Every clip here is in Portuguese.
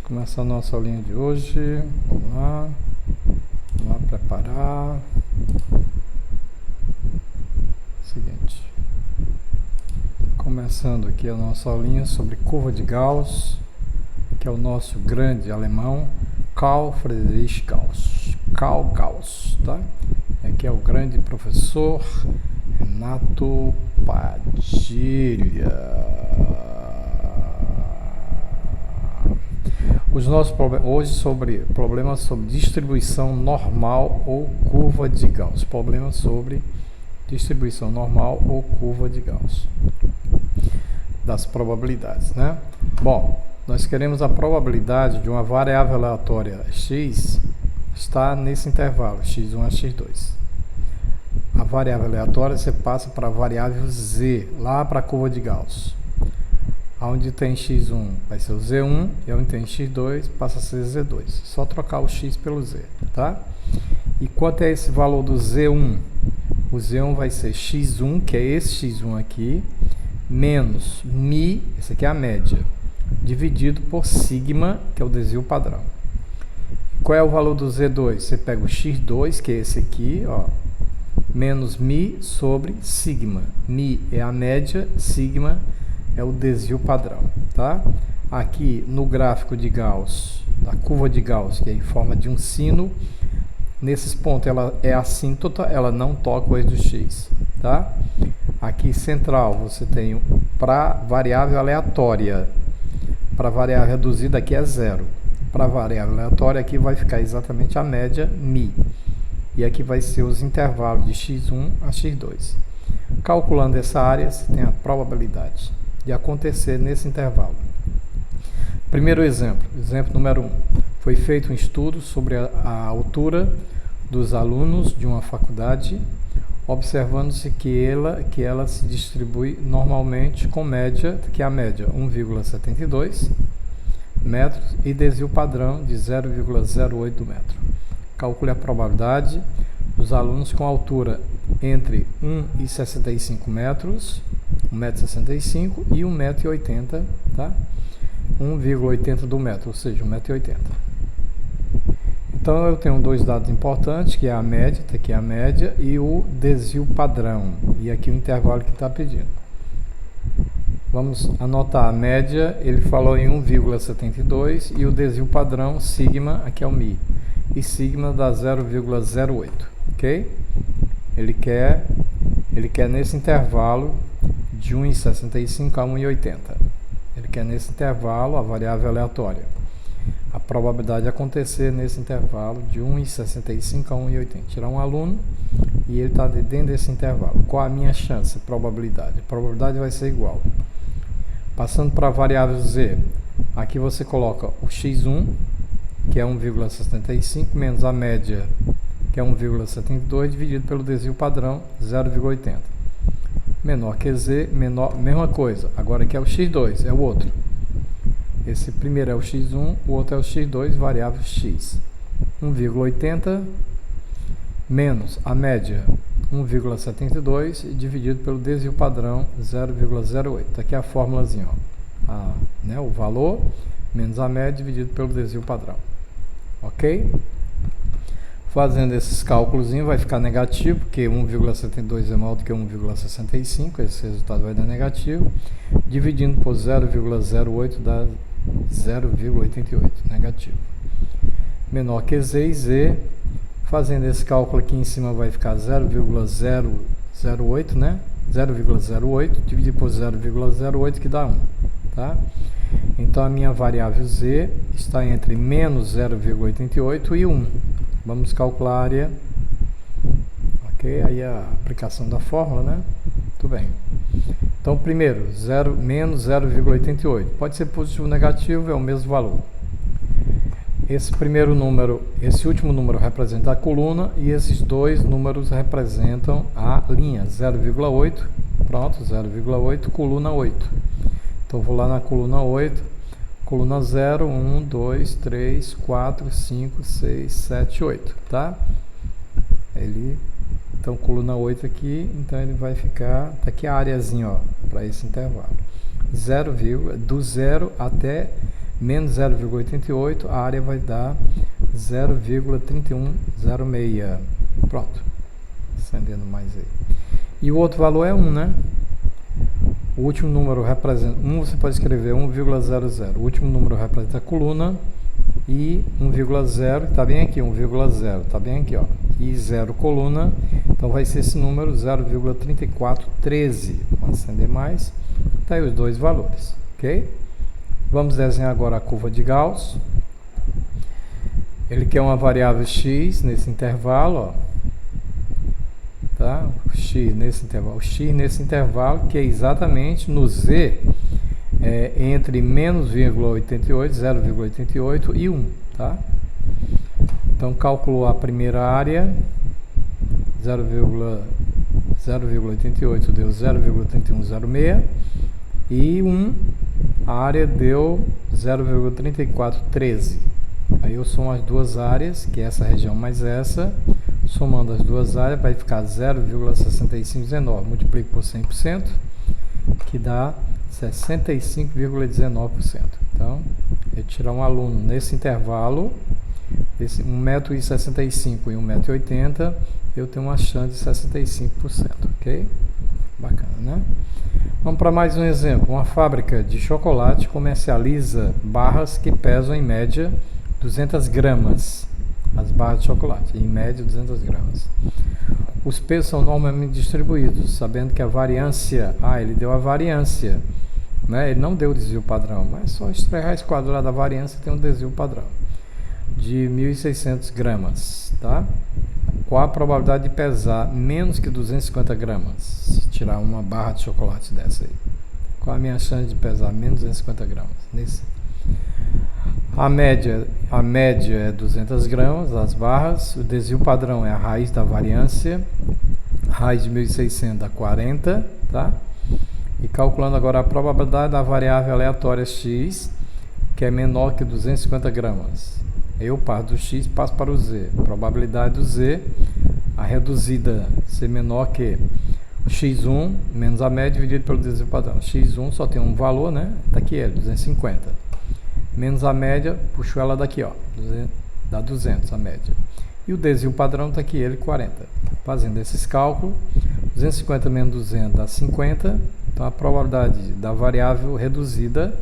Começar a nossa aulinha de hoje. Vamos lá preparar. Seguinte, começando aqui a nossa aulinha sobre curva de Gauss, que é o nosso grande alemão Carl Friedrich Gauss. Carl Gauss, tá? Aqui é o grande professor Renato Padilha. Os nossos problemas hoje sobre problemas sobre distribuição normal ou curva de Gauss. Problemas sobre distribuição normal ou curva de Gauss. Das probabilidades, né? Bom, nós queremos a probabilidade de uma variável aleatória x estar nesse intervalo, x1 a x2. A variável aleatória você passa para a variável z, lá para a curva de Gauss. Onde tem x1 vai ser o z1 e onde tem x2 passa a ser z2. Só trocar o x pelo z, tá? E quanto é esse valor do z1? O z1 vai ser x1, que é esse x1 aqui, menos mi, essa aqui é a média, dividido por sigma, que é o desvio padrão. Qual é o valor do z2? Você pega o x2, que é esse aqui, ó, menos mi sobre sigma. Mi é a média, sigma é o desvio padrão, tá? Aqui no gráfico de Gauss, da curva de Gauss, que é em forma de um sino, nesses pontos ela é assíntota, ela não toca o eixo do x, tá? Aqui central você tem para variável aleatória, para variável reduzida aqui é zero. Para variável aleatória aqui vai ficar exatamente a média mi. E aqui vai ser os intervalos de x1 a x2. Calculando essa área, você tem a probabilidade de acontecer nesse intervalo. Primeiro exemplo número 1. Foi feito um estudo sobre a altura dos alunos de uma faculdade, observando-se que ela se distribui normalmente com média, que é a média 1,72 metros e desvio padrão de 0,08 do metro. Calcule a probabilidade dos alunos com altura entre 1,65 metros, 1,65 m e 1,80 m, tá? 1,80 do metro, ou seja, 1,80 m. Então eu tenho dois dados importantes, que é a média, tá aqui a média, e o desvio padrão, e aqui o intervalo que está pedindo. Vamos anotar a média, ele falou em 1,72 e o desvio padrão, sigma, aqui é o mi, e sigma dá 0,08, ok? Ele quer nesse intervalo de 1,65 a 1,80. Ele quer nesse intervalo a variável aleatória. A probabilidade de acontecer nesse intervalo de 1,65 a 1,80. Tirar um aluno e ele está dentro desse intervalo. Qual a minha chance? Probabilidade. A probabilidade vai ser igual. Passando para a variável z, aqui você coloca o x1, que é 1,65, menos a média, que é 1,72, dividido pelo desvio padrão, 0,80. Menor que z, mesma coisa. Agora aqui é o x2, é o outro. Esse primeiro é o x1, o outro é o x2, variável x. 1,80 menos a média, 1,72, dividido pelo desvio padrão, 0,08. Aqui é a formulazinha, ó. O valor menos a média dividido pelo desvio padrão. Ok? Fazendo esses cálculos vai ficar negativo, porque 1,72 é maior do que 1,65, esse resultado vai dar negativo. Dividindo por 0,08 dá 0,88, negativo. Menor que z e z, fazendo esse cálculo aqui em cima vai ficar 0,008, né? 0,08 dividido por 0,08 que dá 1, tá? Então a minha variável z está entre menos 0,88 e 1. Vamos calcular a área, ok? Aí a aplicação da fórmula, né? Muito bem. Então, primeiro, menos 0,88. Pode ser positivo ou negativo, é o mesmo valor. Esse último número representa a coluna e esses dois números representam a linha. 0,8, pronto, 0,8, coluna 8. Então, vou lá na coluna 8. Coluna 0, 1, 2, 3, 4, 5, 6, 7, 8, tá? Então, coluna 8 aqui, então ele vai ficar, tá aqui a areazinha, ó, para esse intervalo. Do 0 até menos 0,88, a área vai dar 0,3106. Pronto. Acendendo mais aí. E o outro valor é 1, né? O último número representa 1, você pode escrever 1,00. O último número representa a coluna e 1,0 está bem aqui, 1,0 está bem aqui, ó. E 0 coluna, então vai ser esse número 0,3413. Vamos acender mais. Tá aí os dois valores, ok? Vamos desenhar agora a curva de Gauss. Ele quer uma variável x nesse intervalo, ó. Tá? O x nesse intervalo, que é exatamente no z, entre menos 0,88, 0,88 e 1, tá? Então calculou a primeira área, 0,88 deu 0,3106 e 1, a área deu 0,3413. Aí eu somo as duas áreas, que é essa região mais essa, somando as duas áreas vai ficar 0,6519, multiplico por 100%, que dá 65,19%. Então, eu tirar um aluno nesse intervalo, 1,65 m e 1,80 m, eu tenho uma chance de 65%, ok? Bacana, né? Vamos para mais um exemplo. Uma fábrica de chocolate comercializa barras que pesam em média 200 gramas. As barras de chocolate, em média 200 gramas. Os pesos são normalmente distribuídos, sabendo que a variância... ele deu a variância, né? Ele não deu o desvio padrão, mas só extrair a raiz quadrada da variância tem um desvio padrão de 1.600 gramas, tá? Qual a probabilidade de pesar menos que 250 gramas? Se tirar uma barra de chocolate dessa aí. Qual a minha chance de pesar menos de 250 gramas? A média é 200 gramas, as barras. O desvio padrão é a raiz da variância. A raiz de 1.600 dá 40, tá? E calculando agora a probabilidade da variável aleatória x, que é menor que 250 gramas. Eu parto do x e passo para o z. Probabilidade do z, a reduzida, ser menor que o x1 menos a média dividido pelo desvio padrão. X1 só tem um valor, né? Tá aqui ele, 250. Menos a média, puxo ela daqui, ó. Dá 200 a média. E o desvio padrão tá aqui, ele, 40. Fazendo esses cálculos, 250 menos 200 dá 50. Então a probabilidade da variável reduzida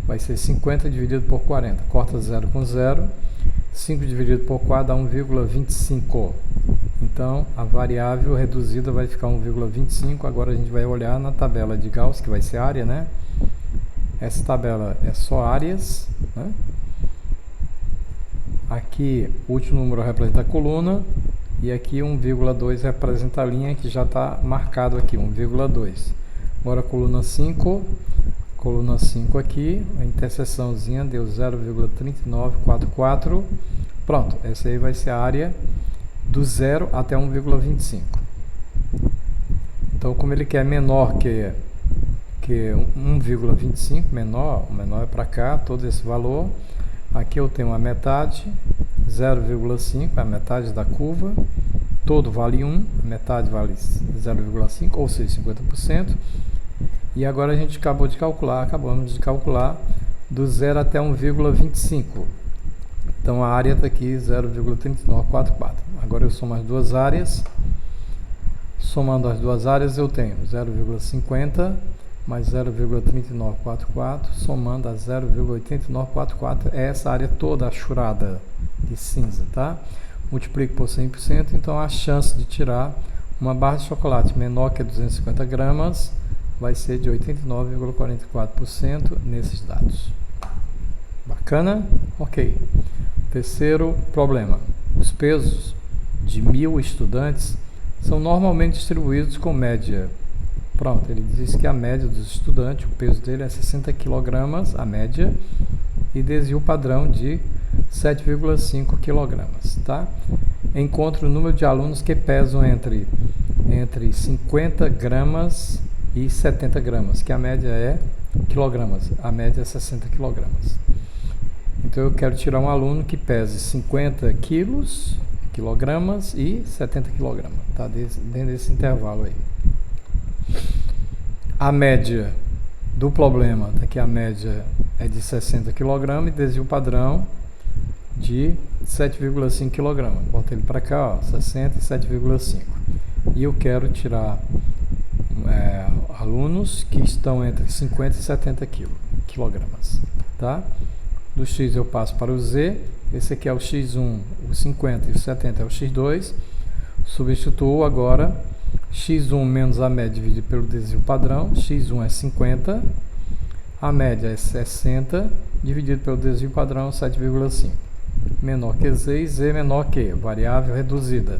vai ser 50 dividido por 40. Corta 0 com 0. 5 dividido por 4 dá 1,25. Então, a variável reduzida vai ficar 1,25. Agora a gente vai olhar na tabela de Gauss, que vai ser área, né? Essa tabela é só áreas, né? Aqui, o último número representa a coluna. E aqui 1,2 representa a linha, que já está marcado aqui, 1,2. Agora, coluna 5. Coluna 5 aqui, a interseçãozinha deu 0,3944. Pronto, essa aí vai ser a área do 0 até 1,25. Então, como ele quer menor que 1,25, menor, o menor é para cá, todo esse valor. Aqui eu tenho a metade, 0,5, a metade da curva. Todo vale 1, a metade vale 0,5, ou seja, 50%. E agora a gente acabamos de calcular do 0 até 1,25. Então a área está aqui 0,3944. Agora eu somo as duas áreas. Somando as duas áreas eu tenho 0,50 mais 0,3944, somando a 0,8944, é essa área toda achurada de cinza, tá? Multiplico por 100%, então a chance de tirar uma barra de chocolate menor que 250 gramas vai ser de 89,44% nesses dados. Bacana? Ok. Terceiro problema. Os pesos de 1.000 estudantes são normalmente distribuídos com média. Pronto, ele diz que a média dos estudantes, o peso dele é 60 kg, a média, e desvio padrão de 7,5 kg, tá? Encontre o número de alunos que pesam entre 50 gramas e 70 gramas, que a média é quilogramas, a média é 60 kg. Então eu quero tirar um aluno que pese 50 quilogramas e 70 kg, tá? Dentro desse intervalo aí. A média do problema, tá aqui a média é de 60 kg e desvio padrão de 7,5 kg. Bota ele para cá, ó, 60 e 7,5. E eu quero tirar alunos que estão entre 50 e 70 kg, tá? Do X eu passo para o Z. Esse aqui é o X1, o 50 e o 70 é o X2. Substituo agora X1 menos a média dividido pelo desvio padrão. X1 é 50, a média é 60, dividido pelo desvio padrão 7,5. Menor que Z e Z menor que, variável reduzida.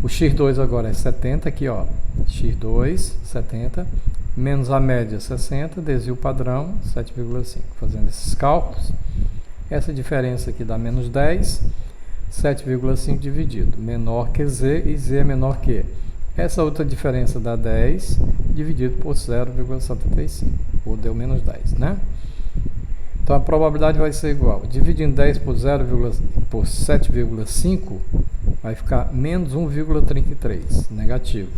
O X2 agora é 70, aqui ó, X2, 70, menos a média 60, desvio padrão 7,5. Fazendo esses cálculos, essa diferença aqui dá menos 10, 7,5 dividido, menor que Z e Z é menor que. Essa outra diferença dá 10 dividido por 0,75, ou deu menos 10, né? Então a probabilidade vai ser igual, dividindo 10 por 7,5, vai ficar menos 1,33, negativo,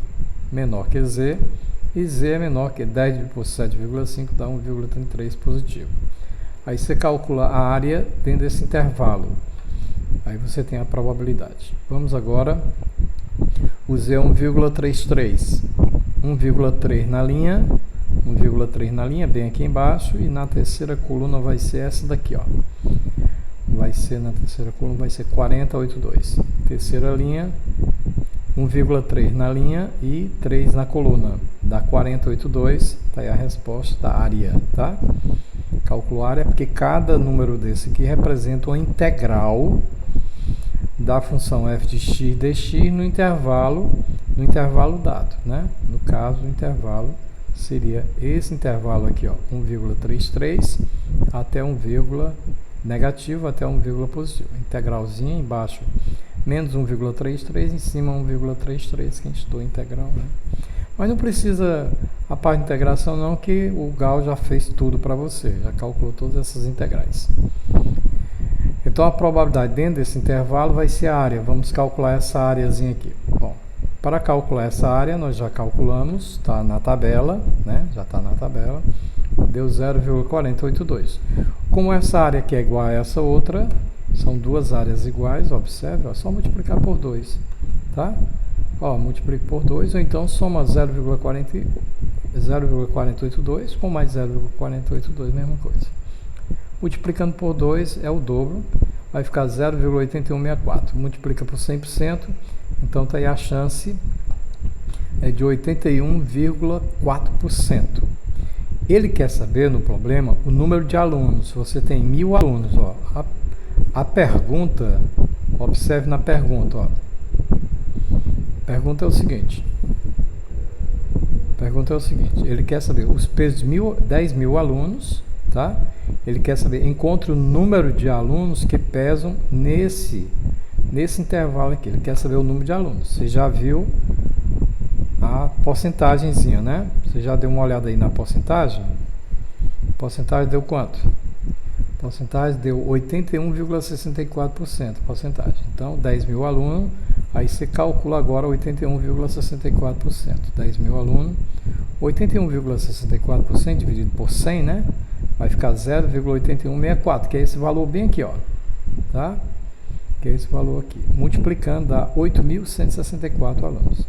menor que Z, e Z é menor que 10 por 7,5 dá 1,33 positivo. Aí você calcula a área dentro desse intervalo, aí você tem a probabilidade. Vamos agora, o Z é 1,33, 1,3 na linha, 1,3 na linha, bem aqui embaixo, e na terceira coluna vai ser essa daqui, ó. Na terceira coluna vai ser 40,82. Terceira linha, 1,3 na linha e 3 na coluna. Dá 40,82, tá aí a resposta da área, tá? Cálculo área, porque cada número desse aqui representa uma integral da função f de x dx no intervalo dado, né? No caso, o intervalo seria esse intervalo aqui, ó, 1,33 até 1, negativo até 1, positivo. Integralzinha embaixo, menos 1,33, em cima 1,33, que a gente estudou integral, né? Mas não precisa a parte de integração não, que o Gauss já fez tudo para você, já calculou todas essas integrais. Então a probabilidade dentro desse intervalo vai ser a área. Vamos calcular essa áreazinha aqui. Bom, para calcular essa área nós já calculamos, está na tabela, né? Já está na tabela. Deu 0,482. Como essa área aqui é igual a essa outra, são duas áreas iguais, observe, é só multiplicar por 2, tá? Ó, multiplica por 2, ou então soma 0,482 com mais 0,482, mesma coisa. Multiplicando por 2 é o dobro, vai ficar 0,8164. Multiplica por 100%, então está aí a chance de 81,4%. Ele quer saber, no problema, o número de alunos. Se você tem 1.000 alunos, ó, a pergunta, observe na pergunta, ó. A pergunta é o seguinte, ele quer saber os pesos de 10.000 alunos, tá? Ele quer saber, encontre o número de alunos que pesam nesse intervalo aqui. Ele quer saber o número de alunos. Você já viu a porcentagemzinha, né? Você já deu uma olhada aí na porcentagem? A porcentagem deu quanto? A porcentagem deu 81,64%. Porcentagem. Então, 10.000 alunos, aí você calcula agora 81,64%. 10.000 alunos, 81,64% dividido por 100, né? Vai ficar 0,8164, que é esse valor bem aqui, ó, tá? Que é esse valor aqui. Multiplicando dá 8.164 alunos.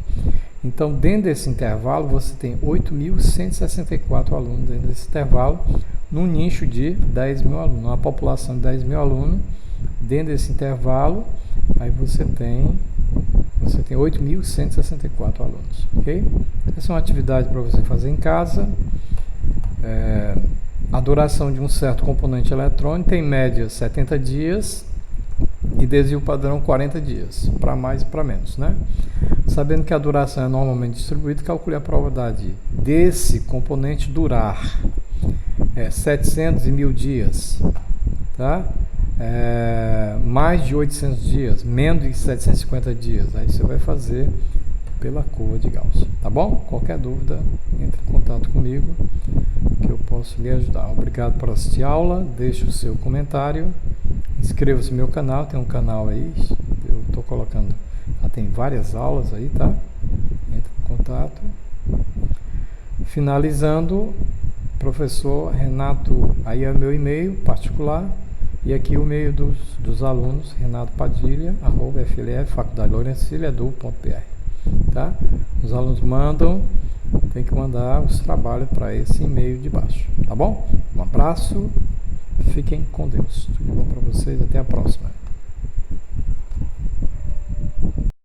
Então, dentro desse intervalo, você tem 8.164 alunos dentro desse intervalo, num nicho de 10.000 alunos, uma população de 10.000 alunos, dentro desse intervalo, aí você tem 8.164 alunos, ok? Essa é uma atividade para você fazer em casa. A duração de um certo componente eletrônico tem em média 70 dias e desvio padrão 40 dias, para mais e para menos, né? Sabendo que a duração é normalmente distribuída, calcule a probabilidade desse componente durar 700 e 1.000 dias, tá? Mais de 800 dias, menos de 750 dias. Aí você vai fazer pela curva de Gauss, tá bom? Qualquer dúvida, entre em contato comigo que eu posso lhe ajudar. Obrigado por assistir a aula, deixe o seu comentário, inscreva-se no meu canal, tem um canal aí, eu estou colocando, tem várias aulas aí, tá? Entre em contato. Finalizando, professor Renato, aí é meu e-mail particular, e aqui o e-mail dos alunos, Renato Padilha, @flf, Faculdade Lourenço Cílio, edu.br, tá? Os alunos mandam, tem que mandar os trabalhos para esse e-mail de baixo, tá bom? Um abraço, fiquem com Deus, tudo bom para vocês, até a próxima.